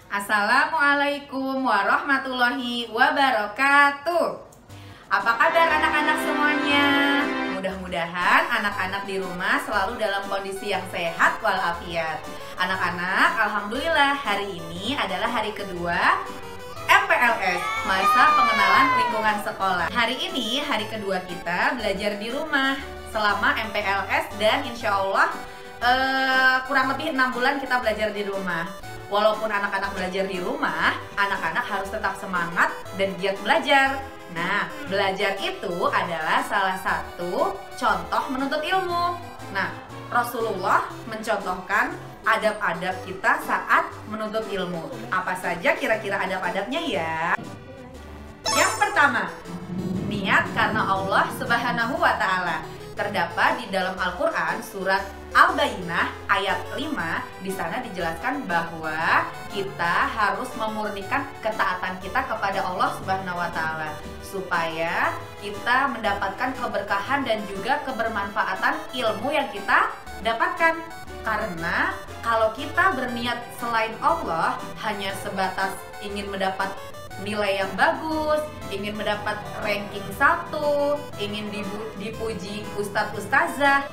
Assalamualaikum warahmatullahi wabarakatuh. Apa kabar anak-anak semuanya? Mudah-mudahan anak-anak di rumah selalu dalam kondisi yang sehat walafiat. Anak-anak, alhamdulillah hari ini adalah hari kedua MPLS, masa pengenalan lingkungan sekolah. Hari ini hari kedua kita belajar di rumah selama MPLS dan insya Allah kurang lebih 6 bulan kita belajar di rumah. Walaupun anak-anak belajar di rumah, anak-anak harus tetap semangat dan giat belajar. Nah, belajar itu adalah salah satu contoh menuntut ilmu. Nah, Rasulullah mencontohkan adab-adab kita saat menuntut ilmu. Apa saja kira-kira adab-adabnya ya? Yang pertama, niat karena Allah Subhanahu wa Ta'ala. Terdapat di dalam Al-Quran surat Al-Baqarah ayat 5. Di sana dijelaskan bahwa kita harus memurnikan ketaatan kita kepada Allah Subhanahu wa Ta'ala supaya kita mendapatkan keberkahan dan juga kebermanfaatan ilmu yang kita dapatkan. Karena kalau kita berniat selain Allah hanya sebatas ingin mendapat nilai yang bagus, ingin mendapat ranking 1, ingin dipuji ustadz-ustazah,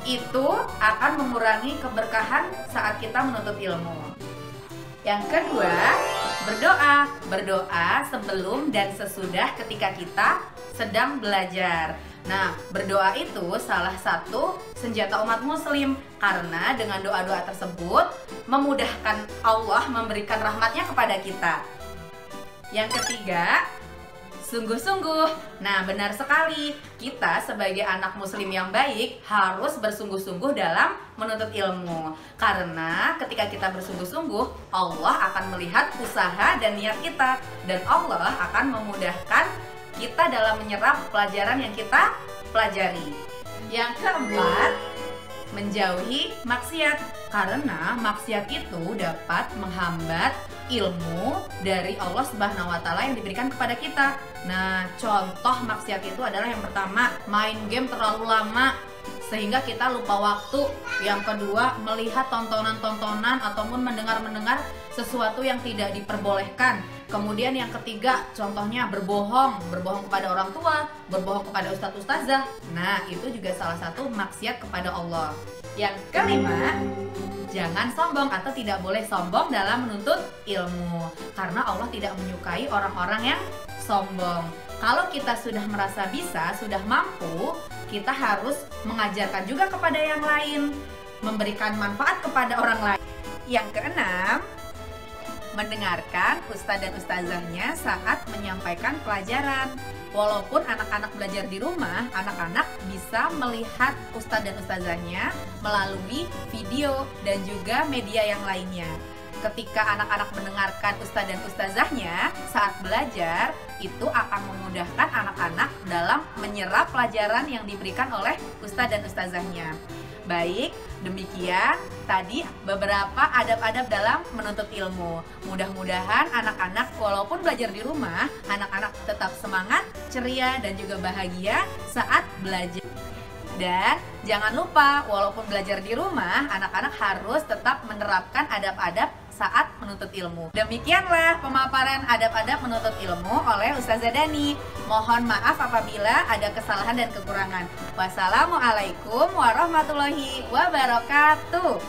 itu akan mengurangi keberkahan saat kita menuntut ilmu. Yang kedua, berdoa. Berdoa sebelum dan sesudah ketika kita sedang belajar. Nah, berdoa itu salah satu senjata umat muslim, karena dengan doa-doa tersebut memudahkan Allah memberikan rahmatnya kepada kita. Yang ketiga, sungguh-sungguh. Nah, benar sekali. Kita sebagai anak muslim yang baik harus bersungguh-sungguh dalam menuntut ilmu. Karena ketika kita bersungguh-sungguh, Allah akan melihat usaha dan niat kita. Dan Allah akan memudahkan kita dalam menyerap pelajaran yang kita pelajari. Yang keempat, menjauhi maksiat. Karena maksiat itu dapat menghambat ilmu dari Allah Subhanahu wa Ta'ala yang diberikan kepada kita. Nah, contoh maksiat itu adalah yang pertama, main game terlalu lama sehingga kita lupa waktu. Yang kedua, melihat tontonan-tontonan ataupun mendengar sesuatu yang tidak diperbolehkan. Kemudian yang ketiga, contohnya berbohong kepada orang tua, berbohong kepada ustadz-ustazah. Nah, itu juga salah satu maksiat kepada Allah. Yang kelima, jangan sombong atau tidak boleh sombong dalam menuntut ilmu. Karena Allah tidak menyukai orang-orang yang sombong. Kalau kita sudah merasa bisa, sudah mampu, kita harus mengajarkan juga kepada yang lain, memberikan manfaat kepada orang lain. Yang keenam, mendengarkan ustadz dan ustazahnya saat menyampaikan pelajaran. Walaupun anak-anak belajar di rumah, anak-anak bisa melihat ustadz dan ustazahnya melalui video dan juga media yang lainnya. Ketika anak-anak mendengarkan ustadz dan ustazahnya saat belajar, itu akan memudahkan anak-anak dalam menyerap pelajaran yang diberikan oleh ustadz dan ustazahnya. Baik, demikian tadi beberapa adab-adab dalam menuntut ilmu. Mudah-mudahan anak-anak walaupun belajar di rumah, anak-anak tetap semangat, ceria, dan juga bahagia saat belajar. Dan jangan lupa, walaupun belajar di rumah, anak-anak harus tetap menerapkan adab-adab saat menuntut ilmu. Demikianlah pemaparan adab-adab menuntut ilmu oleh Ustazah Dani. Mohon maaf apabila ada kesalahan dan kekurangan. Wassalamualaikum warahmatullahi wabarakatuh.